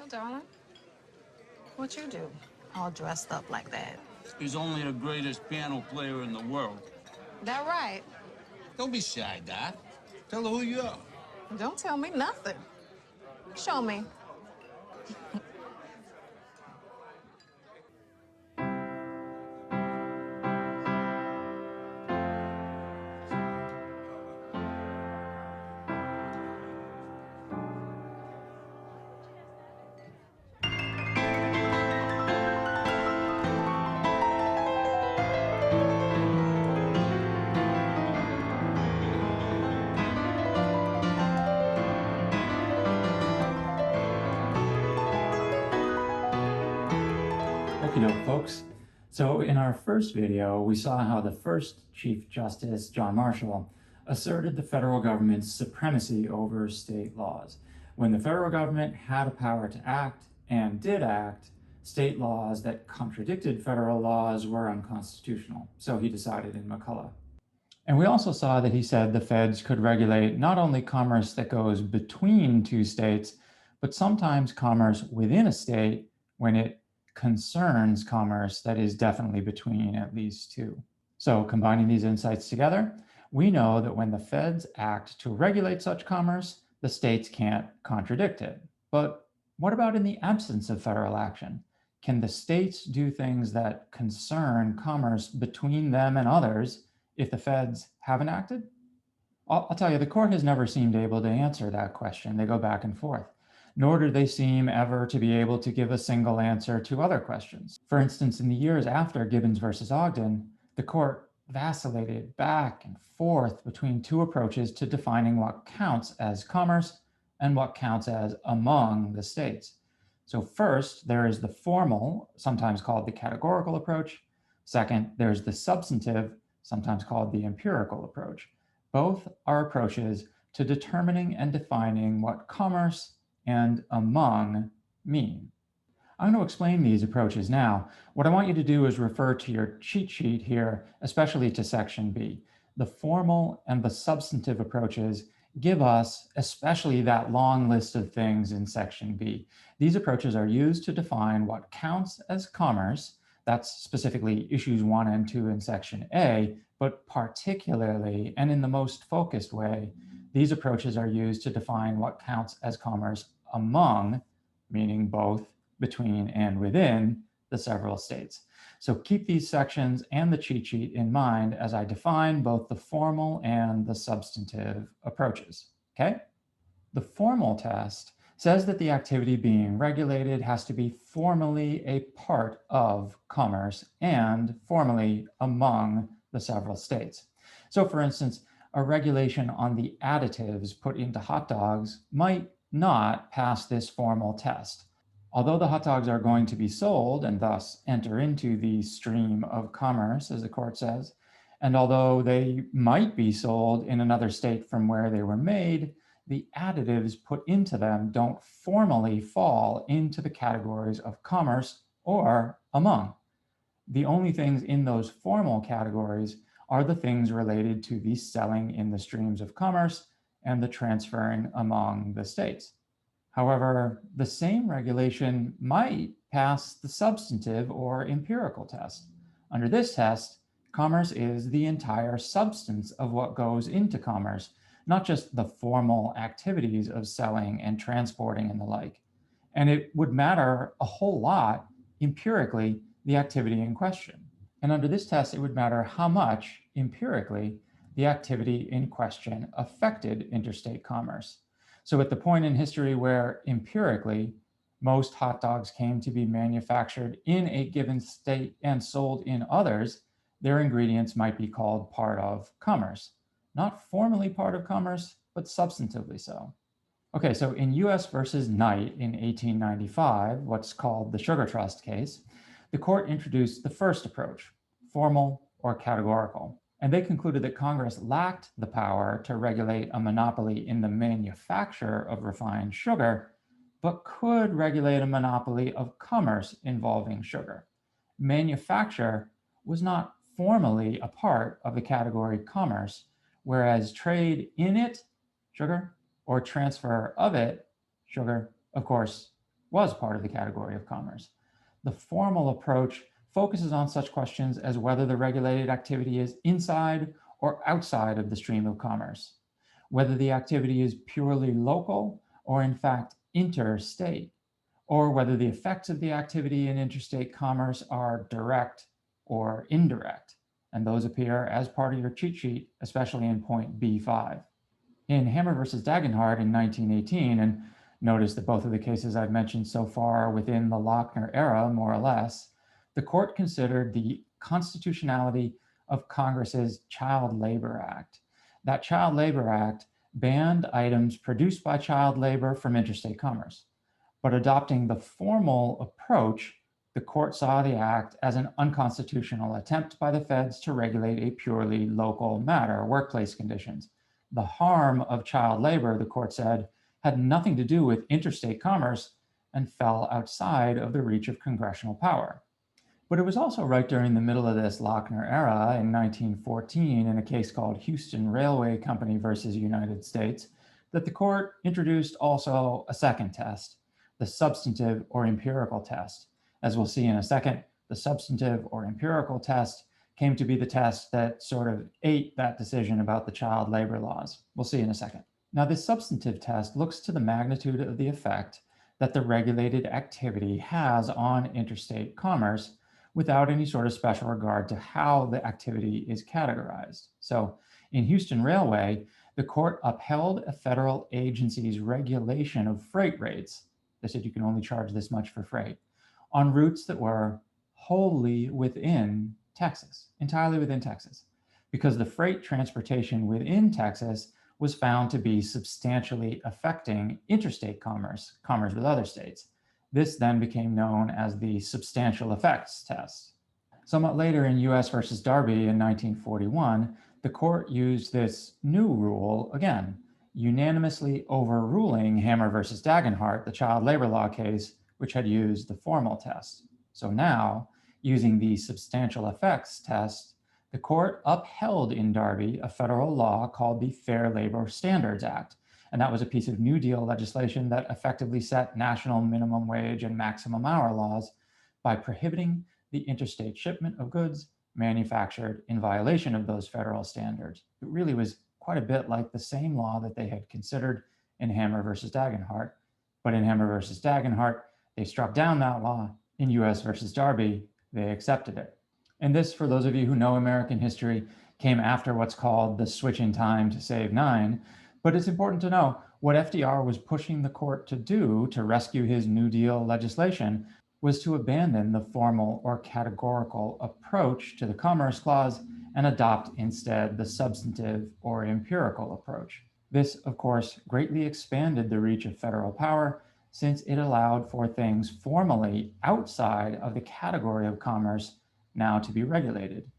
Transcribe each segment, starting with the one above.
Well, darling, what you do, all dressed up like that? He's only the greatest piano player in the world. That right? Don't be shy, Doc. Tell her who you are. Don't tell me nothing. Show me. Okie folks. So in our first video, we saw how the first Chief Justice, John Marshall, asserted the federal government's supremacy over state laws. When the federal government had a power to act and did act, state laws that contradicted federal laws were unconstitutional. So he decided in McCulloch. And we also saw that he said the feds could regulate not only commerce that goes between two states, but sometimes commerce within a state when it concerns commerce that is definitely between at least two. So combining these insights together, we know that when the feds act to regulate such commerce, the states can't contradict it. But what about in the absence of federal action? Can the states do things that concern commerce between them and others if the feds haven't acted? I'll tell you, the court has never seemed able to answer that question. They go back and forth. Nor do they seem ever to be able to give a single answer to other questions. For instance, in the years after Gibbons versus Ogden, the court vacillated back and forth between two approaches to defining what counts as commerce and what counts as among the states. So first, there is the formal, sometimes called the categorical approach. Second, there's the substantive, sometimes called the empirical approach. Both are approaches to determining and defining what commerce and among mean. I'm going to explain these approaches now. What I want you to do is refer to your cheat sheet here, especially to section B. The formal and the substantive approaches give us especially that long list of things in section B. These approaches are used to define what counts as commerce. That's specifically issues 1 and 2 in section A, but particularly and in the most focused way, these approaches are used to define what counts as commerce among, meaning both between and within the several states. So keep these sections and the cheat sheet in mind as I define both the formal and the substantive approaches, okay? The formal test says that the activity being regulated has to be formally a part of commerce and formally among the several states. So for instance, a regulation on the additives put into hot dogs might not pass this formal test. Although the hot dogs are going to be sold and thus enter into the stream of commerce, as the court says, and although they might be sold in another state from where they were made, the additives put into them don't formally fall into the categories of commerce or among. The only things in those formal categories are the things related to the selling in the streams of commerce and the transferring among the states. However, the same regulation might pass the substantive or empirical test. Under this test, commerce is the entire substance of what goes into commerce, not just the formal activities of selling and transporting and the like. And it would matter a whole lot empirically the activity in question. And under this test, it would matter how much empirically the activity in question affected interstate commerce. So at the point in history where empirically most hot dogs came to be manufactured in a given state and sold in others, their ingredients might be called part of commerce. Not formally part of commerce, but substantively so. Okay, so in US versus Knight in 1895, what's called the Sugar Trust case, the court introduced the first approach, formal or categorical. And they concluded that Congress lacked the power to regulate a monopoly in the manufacture of refined sugar, but could regulate a monopoly of commerce involving sugar. Manufacture was not formally a part of the category commerce, whereas trade in it, sugar, or transfer of it, sugar, of course, was part of the category of commerce. The formal approach focuses on such questions as whether the regulated activity is inside or outside of the stream of commerce, whether the activity is purely local or in fact interstate, or whether the effects of the activity in interstate commerce are direct or indirect. And those appear as part of your cheat sheet, especially in point B5. In Hammer versus Dagenhart in 1918, and notice that both of the cases I've mentioned so far within the Lochner era, more or less, the court considered the constitutionality of Congress's Child Labor Act. That Child Labor Act banned items produced by child labor from interstate commerce. But adopting the formal approach, the court saw the act as an unconstitutional attempt by the feds to regulate a purely local matter, workplace conditions. The harm of child labor, the court said, had nothing to do with interstate commerce and fell outside of the reach of congressional power. But it was also right during the middle of this Lochner era in 1914 in a case called Houston Railway Company versus United States that the court introduced also a second test, the substantive or empirical test. As we'll see in a second, the substantive or empirical test came to be the test that sort of ate that decision about the child labor laws. We'll see in a second. Now, this substantive test looks to the magnitude of the effect that the regulated activity has on interstate commerce without any sort of special regard to how the activity is categorized. So in Houston Railway, the court upheld a federal agency's regulation of freight rates. They said you can only charge this much for freight on routes that were wholly within Texas, entirely within Texas, because the freight transportation within Texas was found to be substantially affecting interstate commerce with other states. This then became known as the substantial effects test. Somewhat later in US versus Darby in 1941, the court used this new rule again, unanimously overruling Hammer versus Dagenhart, the child labor law case, which had used the formal test. So now, using the substantial effects test, the court upheld in Darby a federal law called the Fair Labor Standards Act. And that was a piece of New Deal legislation that effectively set national minimum wage and maximum hour laws by prohibiting the interstate shipment of goods manufactured in violation of those federal standards. It really was quite a bit like the same law that they had considered in Hammer versus Dagenhart. But in Hammer versus Dagenhart, they struck down that law. In US versus Darby, they accepted it. And this, for those of you who know American history, came after what's called the switch in time to save nine. But it's important to know what FDR was pushing the court to do to rescue his New Deal legislation was to abandon the formal or categorical approach to the Commerce Clause and adopt instead the substantive or empirical approach. This, of course, greatly expanded the reach of federal power since it allowed for things formally outside of the category of commerce now to be regulated.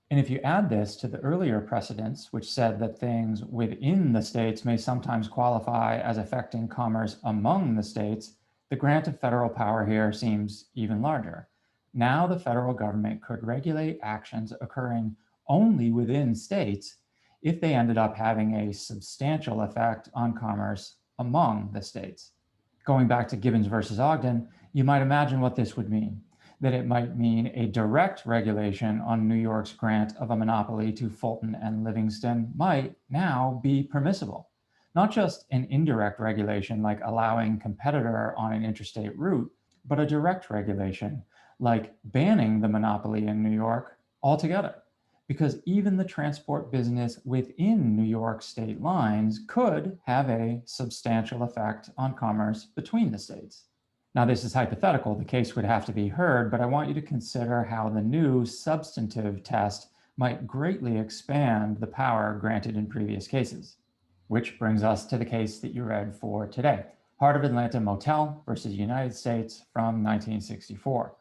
And if you add this to the earlier precedents, which said that things within the states may sometimes qualify as affecting commerce among the states, the grant of federal power here seems even larger. Now the federal government could regulate actions occurring only within states if they ended up having a substantial effect on commerce among the states. Going back to Gibbons versus Ogden, you might imagine what this would mean. That it might mean a direct regulation on New York's grant of a monopoly to Fulton and Livingston might now be permissible. Not just an indirect regulation like allowing competitor on an interstate route, but a direct regulation like banning the monopoly in New York altogether. Because even the transport business within New York state lines could have a substantial effect on commerce between the states. Now, this is hypothetical. The case would have to be heard, but I want you to consider how the new substantive test might greatly expand the power granted in previous cases. Which brings us to the case that you read for today, Heart of Atlanta Motel versus United States from 1964.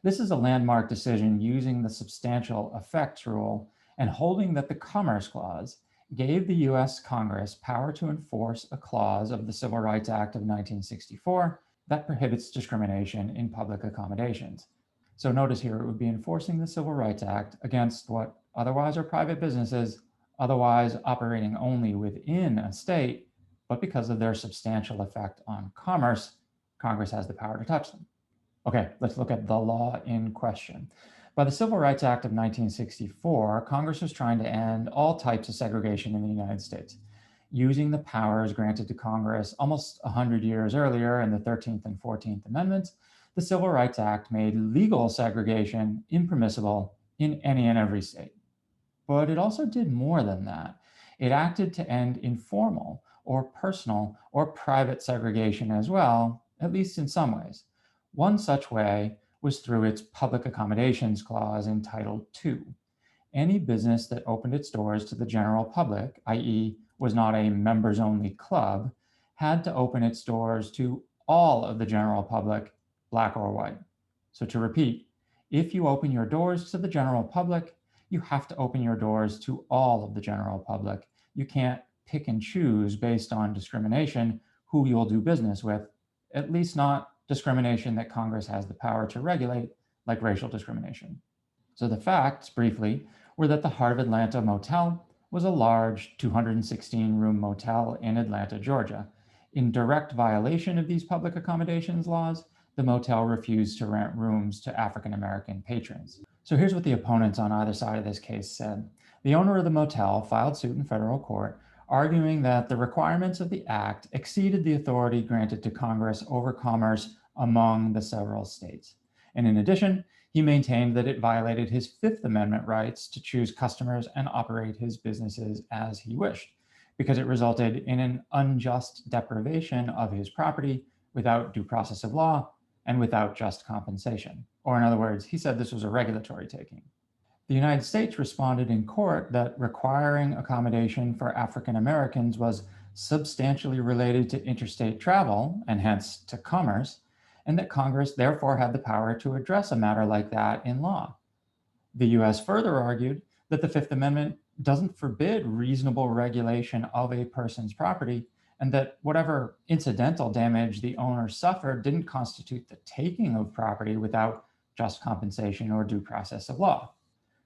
This is a landmark decision using the substantial effects rule and holding that the Commerce Clause gave the US Congress power to enforce a clause of the Civil Rights Act of 1964 that prohibits discrimination in public accommodations. So notice here, it would be enforcing the Civil Rights Act against what otherwise are private businesses, otherwise operating only within a state, but because of their substantial effect on commerce, Congress has the power to touch them. Okay, let's look at the law in question. By the Civil Rights Act of 1964, Congress was trying to end all types of segregation in the United States, using the powers granted to Congress almost 100 years earlier in the 13th and 14th Amendments. The Civil Rights Act made legal segregation impermissible in any and every state. But it also did more than that. It acted to end informal or personal or private segregation as well, at least in some ways. One such way was through its Public Accommodations Clause in Title II. Any business that opened its doors to the general public, i.e., was not a members-only club, had to open its doors to all of the general public, black or white. So to repeat, if you open your doors to the general public, you have to open your doors to all of the general public. You can't pick and choose based on discrimination who you'll do business with, at least not discrimination that Congress has the power to regulate, like racial discrimination. So the facts, briefly, were that the Heart of Atlanta Motel was a large 216-room motel in Atlanta, Georgia. In direct violation of these public accommodations laws, the motel refused to rent rooms to African-American patrons. So here's what the opponents on either side of this case said. The owner of the motel filed suit in federal court, arguing that the requirements of the act exceeded the authority granted to Congress over commerce among the several states. And in addition, he maintained that it violated his Fifth Amendment rights to choose customers and operate his businesses as he wished, because it resulted in an unjust deprivation of his property without due process of law and without just compensation. Or in other words, he said this was a regulatory taking. The United States responded in court that requiring accommodation for African Americans was substantially related to interstate travel, and hence to commerce, and that Congress therefore had the power to address a matter like that in law. The US further argued that the Fifth Amendment doesn't forbid reasonable regulation of a person's property, and that whatever incidental damage the owner suffered didn't constitute the taking of property without just compensation or due process of law.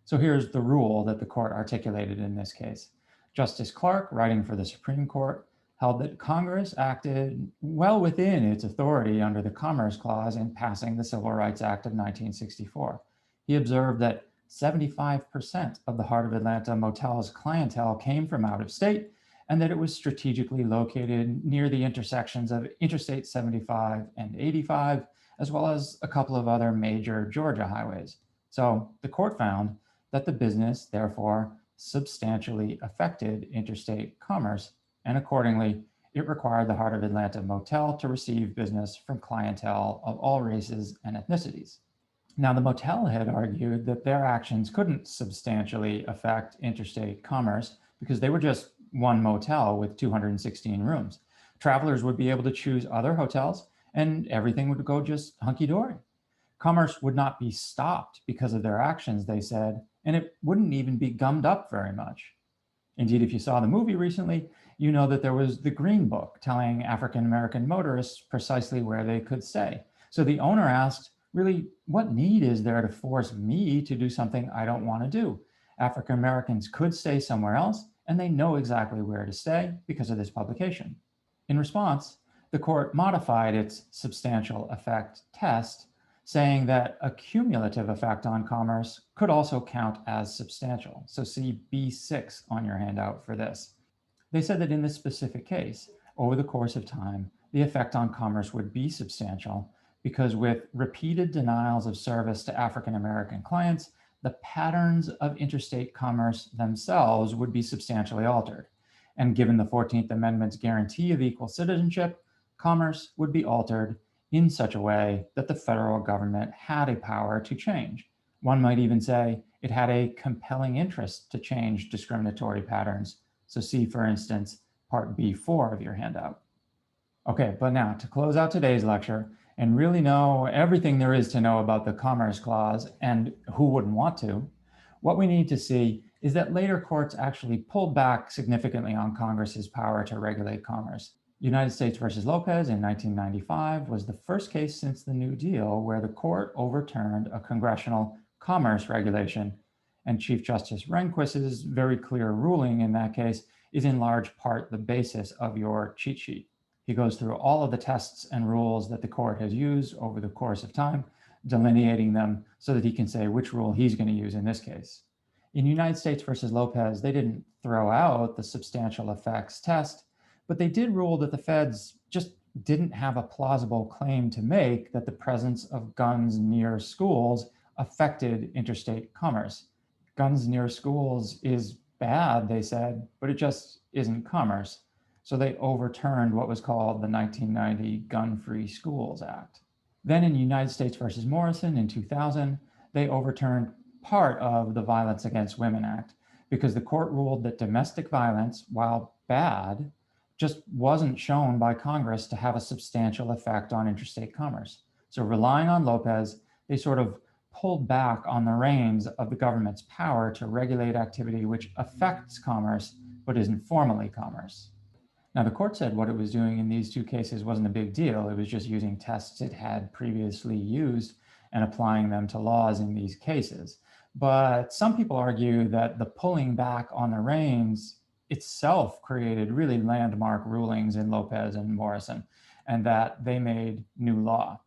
So here's the rule that the court articulated in this case. Justice Clark, writing for the Supreme Court, held that Congress acted well within its authority under the Commerce Clause in passing the Civil Rights Act of 1964. He observed that 75% of the Heart of Atlanta Motel's clientele came from out of state, and that it was strategically located near the intersections of Interstate 75 and 85, as well as a couple of other major Georgia highways. So the court found that the business, therefore, substantially affected interstate commerce, and accordingly, it required the Heart of Atlanta Motel to receive business from clientele of all races and ethnicities. Now, the motel had argued that their actions couldn't substantially affect interstate commerce because they were just one motel with 216 rooms. Travelers would be able to choose other hotels and everything would go just hunky-dory. Commerce would not be stopped because of their actions, they said, and it wouldn't even be gummed up very much. Indeed, if you saw the movie recently, you know that there was the Green Book telling African-American motorists precisely where they could stay. So the owner asked, really, what need is there to force me to do something I don't want to do? African-Americans could stay somewhere else, and they know exactly where to stay because of this publication. In response, the court modified its substantial effect test, saying that a cumulative effect on commerce could also count as substantial. So see B6 on your handout for this. They said that in this specific case, over the course of time, the effect on commerce would be substantial because with repeated denials of service to African-American clients, the patterns of interstate commerce themselves would be substantially altered. And given the 14th Amendment's guarantee of equal citizenship, commerce would be altered in such a way that the federal government had a power to change. One might even say it had a compelling interest to change discriminatory patterns. So see, for instance, part B4 of your handout. Okay, but now to close out today's lecture and really know everything there is to know about the Commerce Clause, and who wouldn't want to, what we need to see is that later courts actually pulled back significantly on Congress's power to regulate commerce. United States versus Lopez in 1995 was the first case since the New Deal where the court overturned a congressional commerce regulation, and Chief Justice Rehnquist's very clear ruling in that case is in large part the basis of your cheat sheet. He goes through all of the tests and rules that the court has used over the course of time, delineating them so that he can say which rule he's going to use in this case. In United States versus Lopez, they didn't throw out the substantial effects test, but they did rule that the feds just didn't have a plausible claim to make that the presence of guns near schools affected interstate commerce. Guns near schools is bad, they said, but it just isn't commerce. So they overturned what was called the 1990 Gun-Free Schools Act. Then in United States versus Morrison in 2000, they overturned part of the Violence Against Women Act because the court ruled that domestic violence, while bad, just wasn't shown by Congress to have a substantial effect on interstate commerce. So relying on Lopez, they sort of pulled back on the reins of the government's power to regulate activity which affects commerce but isn't formally commerce. Now, the court said what it was doing in these two cases wasn't a big deal. It was just using tests it had previously used and applying them to laws in these cases. But some people argue that the pulling back on the reins itself created really landmark rulings in Lopez and Morrison, and that they made new law.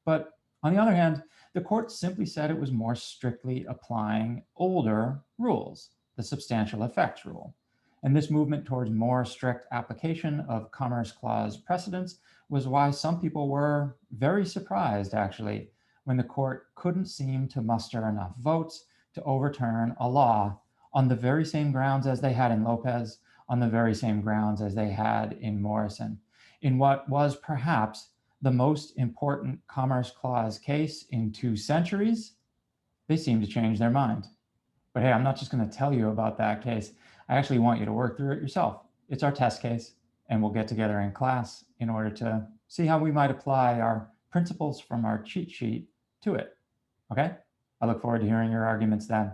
But on the other hand, the court simply said it was more strictly applying older rules, the substantial effects rule. And this movement towards more strict application of Commerce Clause precedents was why some people were very surprised, actually, when the court couldn't seem to muster enough votes to overturn a law on the very same grounds as they had in Lopez, on the very same grounds as they had in Morrison, in what was perhaps the most important Commerce Clause case in 2 centuries. They seemed to change their mind. But hey, I'm not just going to tell you about that case. I actually want you to work through it yourself. It's our test case, and we'll get together in class in order to see how we might apply our principles from our cheat sheet to it. Okay? I look forward to hearing your arguments then.